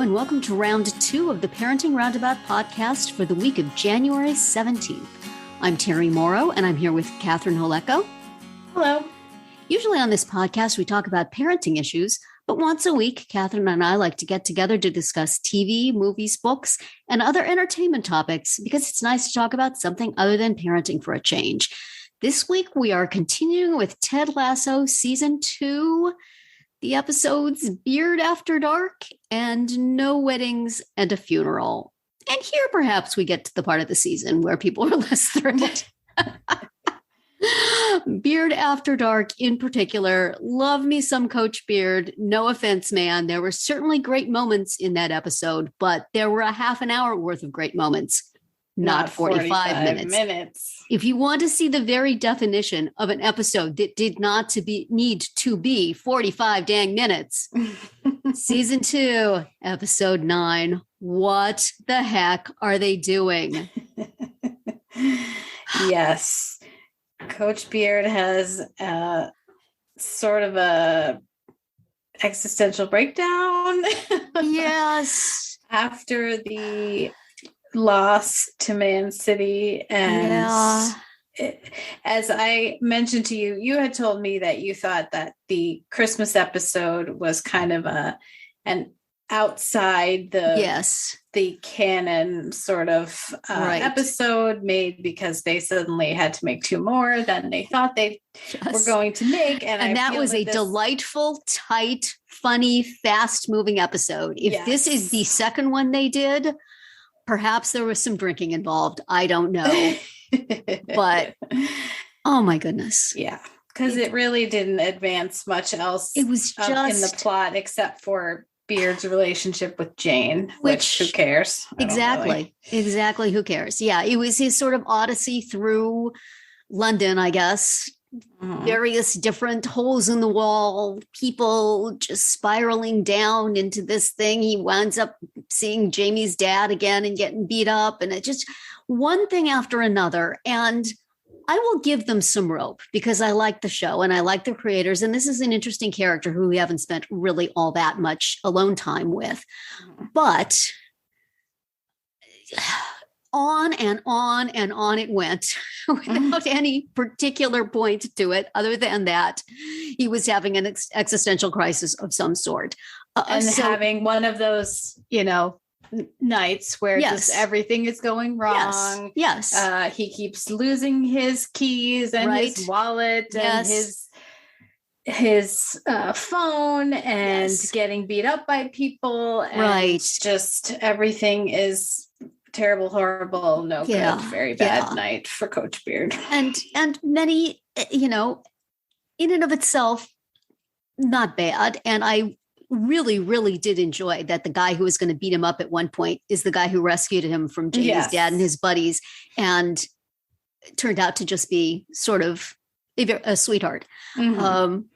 and welcome to round 2 of the Parenting Roundabout podcast for the week of January 17th. I'm Terry Morrow, and I'm here with Catherine Holeko. Hello. Usually on this podcast, we talk about parenting issues, but once a week, Catherine and I like to get together to discuss TV, movies, books, and other entertainment topics because it's nice to talk about something other than parenting for a change. This week, we are continuing with Ted Lasso Season 2, the episodes Beard After Dark and No Weddings and a Funeral. And here, perhaps, we get to the part of the season where people are less thrilled. Beard After Dark in particular. Love me some Coach Beard. No offense, man. There were certainly great moments in that episode, but there were a half an hour worth of great moments. Not 45 minutes. If you want to see the very definition of an episode that did not need to be 45 dang minutes, Season 2, Episode 9, what the heck are they doing? Yes. Coach Beard has sort of a existential breakdown. Yes. After the loss to Man City. And as I mentioned to you, you had told me that you thought that the Christmas episode was kind of an outside the canon sort of episode made because they suddenly had to make 2 more than they thought they were going to make. And that was a delightful, tight, funny, fast moving episode. If this is the second one they did, perhaps there was some drinking involved. I don't know. But, oh my goodness. Yeah. Because it really didn't advance much else in the plot except for Beard's relationship with Jane, which who cares? Exactly. Who cares? Yeah. It was his sort of odyssey through London, I guess. Various different holes in the wall, people just spiraling down into this thing. He winds up seeing Jamie's dad again and getting beat up, and it just one thing after another. And I will give them some rope because I like the show and I like the creators. And this is an interesting character who we haven't spent really all that much alone time with. But on and on and on it went without any particular point to it, other than that he was having an existential crisis of some sort. And having one of those, nights where just everything is going wrong. Yes. He keeps losing his keys and his wallet and his phone and getting beat up by people. And just everything is terrible, horrible, no good, very bad night for Coach Beard. And many, in and of itself, not bad. And I really, really did enjoy that the guy who was going to beat him up at one point is the guy who rescued him from Jamie's dad and his buddies, and turned out to just be sort of a sweetheart.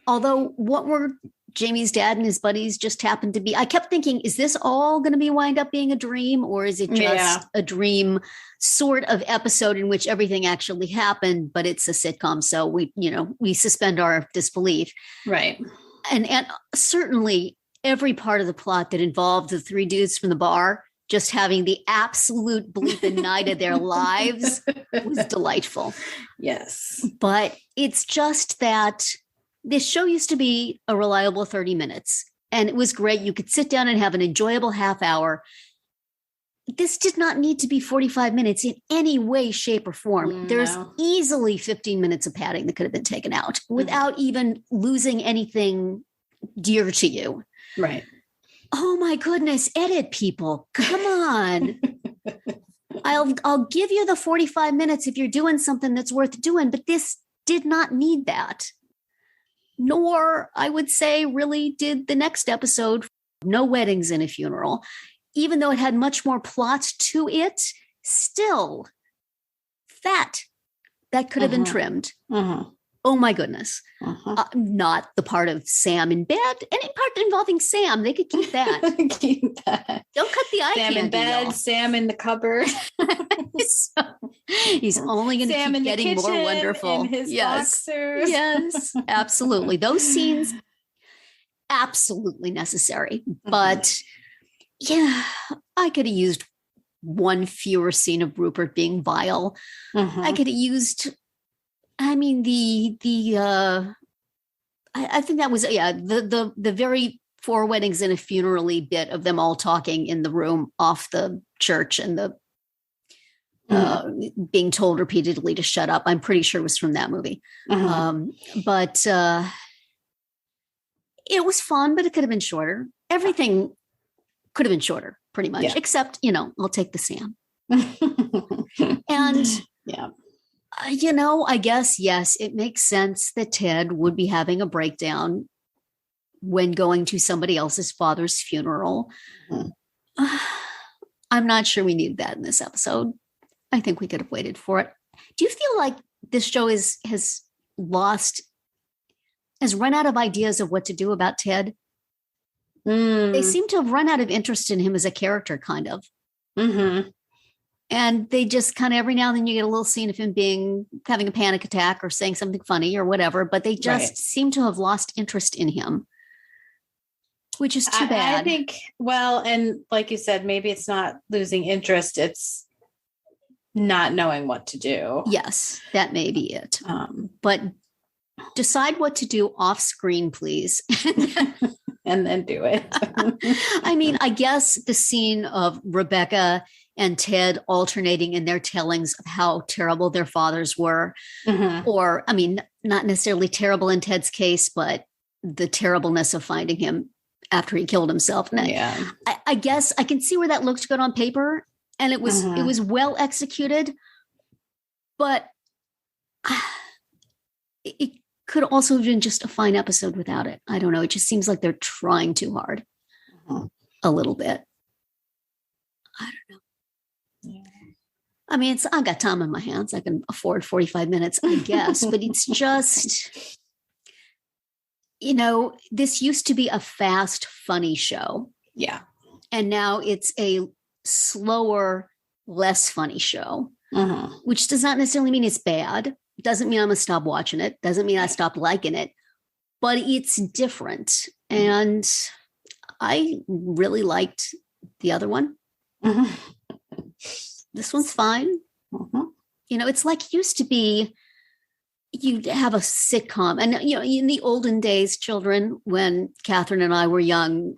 Although what were Jamie's dad and his buddies just happened to be, I kept thinking, is this all going to wind up being a dream, or is it just a dream sort of episode in which everything actually happened, but it's a sitcom. So we suspend our disbelief. Right. And certainly every part of the plot that involved the 3 dudes from the bar just having the absolute bleeping night of their lives was delightful. Yes. But it's just that this show used to be a reliable 30 minutes, and it was great. You could sit down and have an enjoyable half hour. This did not need to be 45 minutes in any way, shape, or form. There's easily 15 minutes of padding that could have been taken out without even losing anything dear to you. Right. Oh my goodness, edit people. Come on. I'll give you the 45 minutes if you're doing something that's worth doing, but this did not need that. Nor, I would say, really did the next episode, No Weddings and a Funeral. Even though it had much more plot to it, still fat that could have been trimmed. Oh my goodness. Not the part of Sam in bed. Any part involving Sam, they could keep that. Keep that. Don't cut the eye Sam candy, in bed, y'all. Sam in the cupboard. He's only going to keep getting more wonderful. In his boxers. Yes, absolutely. Those scenes, absolutely necessary. But yeah, I could have used one fewer scene of Rupert being vile. I could have used, I mean, I think that was, the very four weddings and a funeral-y bit of them all talking in the room off the church and the being told repeatedly to shut up. I'm pretty sure it was from that movie. But it was fun, but it could have been shorter. Everything could have been shorter, pretty much, except, I'll take the Sam. And, I guess, yes, it makes sense that Ted would be having a breakdown when going to somebody else's father's funeral. I'm not sure we needed that in this episode. I think we could have waited for it. Do you feel like this show has run out of ideas of what to do about Ted? They seem to have run out of interest in him as a character, kind of. And they just kind of, every now and then you get a little scene of him having a panic attack or saying something funny or whatever, but they just seem to have lost interest in him, which is too bad. I think, well, and like you said, maybe it's not losing interest. It's not knowing what to do. Yes, that may be it. But decide what to do off screen, please. And then do it. I mean, I guess the scene of Rebecca and Ted alternating in their tellings of how terrible their fathers were, or, I mean, not necessarily terrible in Ted's case, but the terribleness of finding him after he killed himself. And I guess I can see where that looked good on paper, and it was well executed, but it could also have been just a fine episode without it. I don't know. It just seems like they're trying too hard a little bit. I don't know. I mean, I've got time on my hands. I can afford 45 minutes, I guess, but it's just, this used to be a fast, funny show. Yeah. And now it's a slower, less funny show, which does not necessarily mean it's bad. Doesn't mean I'm going to stop watching it. Doesn't mean I stopped liking it, but it's different. And I really liked the other one. This one's fine. It's like it used to be, you'd have a sitcom. And, in the olden days, children, when Catherine and I were young,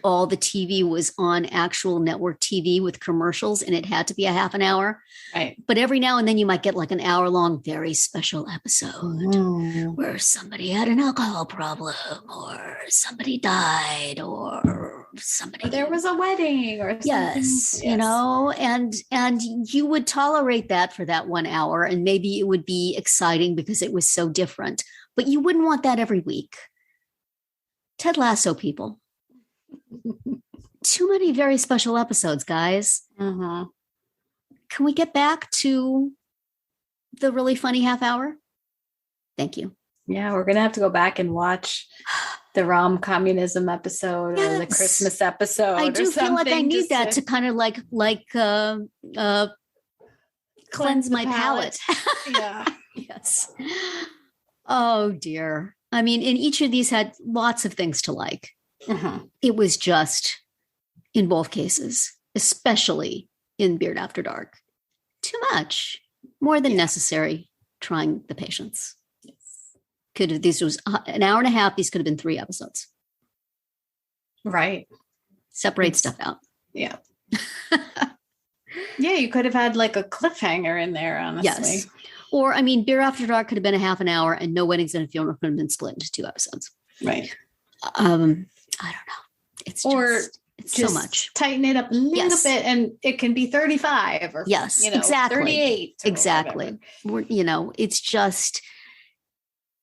all the TV was on actual network TV with commercials, and it had to be a half an hour. Right. But every now and then you might get like an hour-long, very special episode where somebody had an alcohol problem, or somebody died, or somebody, or there was a wedding, or something. Yes. And you would tolerate that for that 1 hour, and maybe it would be exciting because it was so different. But you wouldn't want that every week. Ted Lasso, people. Too many very special episodes, guys. Can we get back to the really funny half hour? Thank you. Yeah, we're going to have to go back and watch the rom-communism episode or the Christmas episode. I do feel like I need that to kind of cleanse my palate. Yeah. Yes. Oh, dear. I mean, and each of these had lots of things to like. It was just, in both cases, especially in Beard After Dark, too much, more than necessary, trying the patience. This was an hour and a half. These could have been 3 episodes. Right. Separate stuff out. Yeah. Yeah, you could have had like a cliffhanger in there, honestly. Yes. Or, I mean, Beer After Dark could have been a half an hour, and No Weddings and a Funeral could have been split into 2 episodes. Right. I don't know. It's just so much. Tighten it up a little bit, and it can be 35 or exactly. 38. Exactly. It's just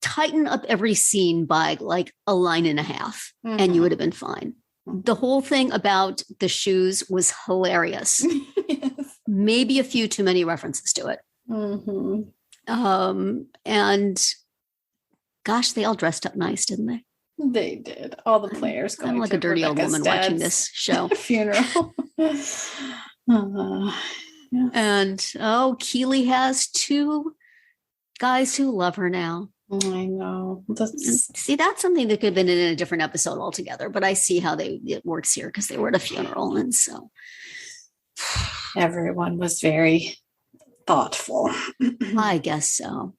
tighten up every scene by like a line and a half, and you would have been fine. The whole thing about the shoes was hilarious. Yes. Maybe a few too many references to it. And gosh, they all dressed up nice, didn't they? They did. All the players going. I'm like a dirty old woman watching this show. Funeral. And Keely has 2 guys who love her now. I know. See, that's something that could have been in a different episode altogether, but I see how it works here because they were at a funeral. And so everyone was very thoughtful. I guess so.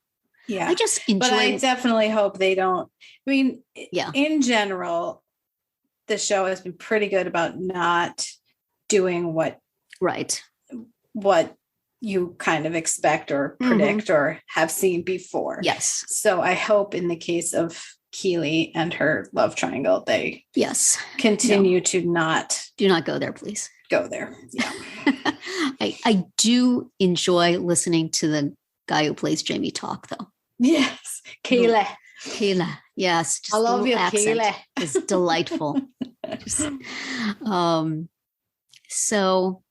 Yeah. I just enjoy. But I definitely hope they don't. I mean, yeah. In general, the show has been pretty good about not doing what you kind of expect or predict or have seen before. Yes. So I hope in the case of Keely and her love triangle, they continue to do not go there, please. Go there. Yeah. I do enjoy listening to the guy who plays Jamie talk, though. Yes. Keely. Yes. I love you, Keely. It's delightful. So,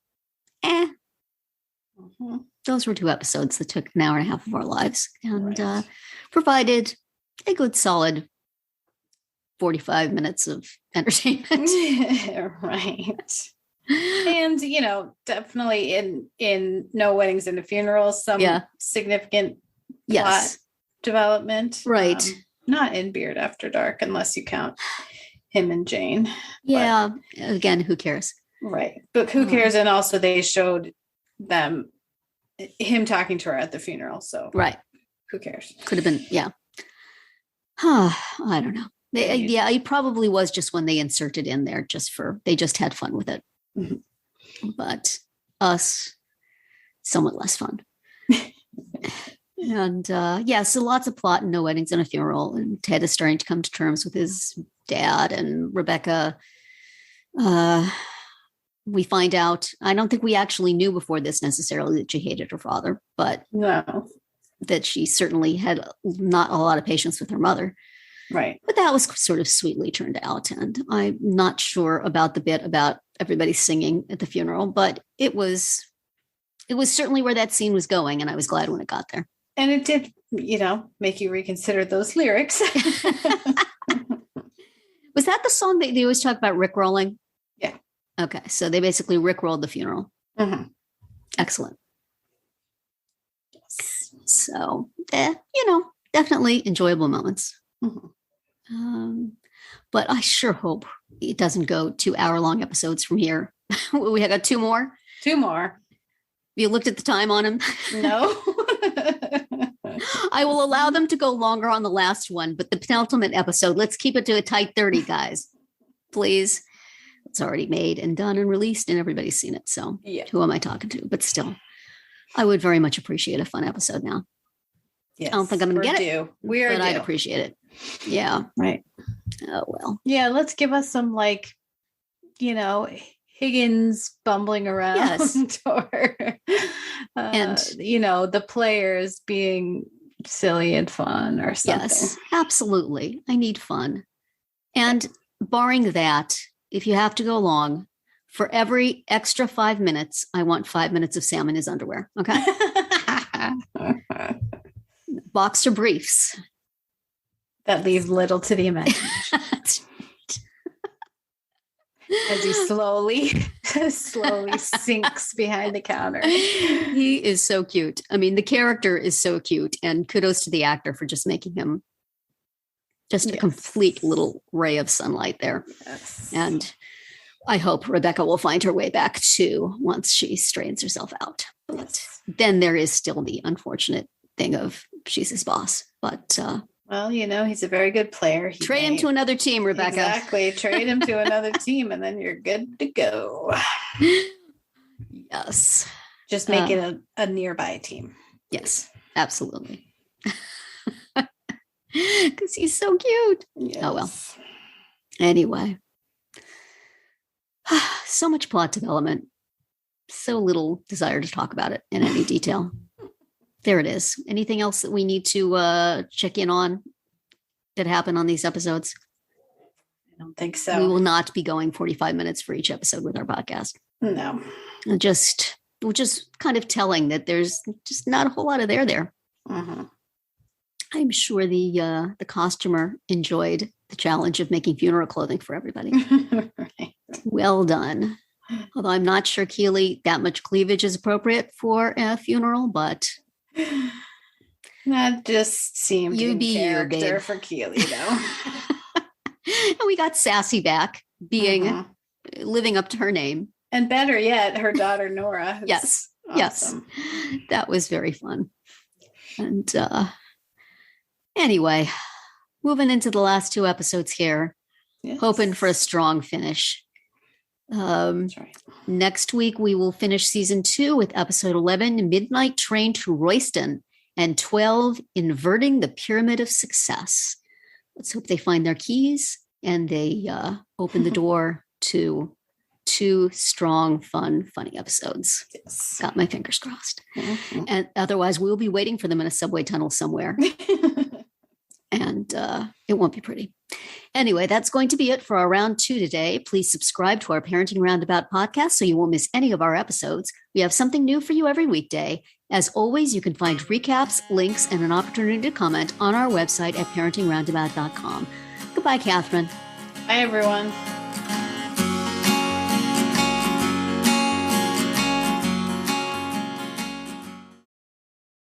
those were 2 episodes that took an hour and a half of our lives and provided a good solid 45 minutes of entertainment. Right. And, definitely in No Weddings and a Funeral, some significant plot development. Right. Not in Beard After Dark, unless you count him and Jane. Yeah. But, again, who cares? Right. But who cares? And also they showed him talking to her at the funeral. So who cares? Could have been, I don't know. It probably was just when they inserted in there they just had fun with it. Mm-hmm. But us, somewhat less fun. And so lots of plot and No Weddings and a Funeral. And Ted is starting to come to terms with his dad, and Rebecca, we find out, I don't think we actually knew before this necessarily that she hated her father, but that she certainly had not a lot of patience with her mother. Right. But that was sort of sweetly turned out. And I'm not sure about the bit about everybody singing at the funeral, but it was certainly where that scene was going. And I was glad when it got there. And it did, make you reconsider those lyrics. Was that the song that they always talk about Rickrolling? Yeah. Okay. So they basically Rickrolled the funeral. Mm-hmm. Excellent. Yes. So, definitely enjoyable moments. Mm-hmm. But I sure hope it doesn't go 2 hour-long episodes from here. We got 2 more? 2 more. You looked at the time on them? No. I will allow them to go longer on the last one, but the penultimate episode, let's keep it to a tight 30, guys. Please. It's already made and done and released, and everybody's seen it. So who am I talking to? But still, I would very much appreciate a fun episode now. Yes, I don't think I'm going to get it. We are but I'd appreciate it. Yeah. Right. Oh, well. Yeah, let's give us some, Higgins bumbling around. Yes. Or, and, the players being silly and fun or something. Yes, absolutely. I need fun. And barring that, if you have to go long, for every extra 5 minutes, I want 5 minutes of Sam in his underwear. Okay. Boxer briefs. That leave little to the imagination. As he slowly sinks behind the counter. He is so cute. I mean, the character is so cute, and kudos to the actor for just making him just a complete little ray of sunlight there. Yes. And I hope Rebecca will find her way back too once she straightens herself out. But then there is still the unfortunate thing of she's his boss. But well, he's a very good player. Trade him to another team, Rebecca. Exactly. Trade him to another team, and then you're good to go. Yes. Just make it a nearby team. Yes, absolutely. Because he's so cute. Yes. Oh, well. Anyway. So much plot development. So little desire to talk about it in any detail. There it is. Anything else that we need to check in on that happened on these episodes? I don't think so. We will not be going 45 minutes for each episode with our podcast. No. We're just kind of telling that there's just not a whole lot of there. Mm-hmm. I'm sure the costumer enjoyed the challenge of making funeral clothing for everybody. Right. Well done. Although I'm not sure, Keely, that much cleavage is appropriate for a funeral, but That just seemed You in be you, character babe. for Keely, though. And we got Sassy back, living up to her name. And better yet, her daughter Nora. Yes. Awesome. Yes. That was very fun. And anyway, moving into the last 2 episodes here, hoping for a strong finish. That's right. Next week, we will finish season 2 with episode 11, Midnight Train to Royston, and 12, Inverting the Pyramid of Success. Let's hope they find their keys and they open the door to 2 strong, fun, funny episodes. Yes. Got my fingers crossed. And otherwise, we'll be waiting for them in a subway tunnel somewhere. And it won't be pretty. Anyway, that's going to be it for our round 2 today. Please subscribe to our Parenting Roundabout podcast so you won't miss any of our episodes. We have something new for you every weekday. As always, you can find recaps, links, and an opportunity to comment on our website at parentingroundabout.com. Goodbye, Catherine. Bye, everyone.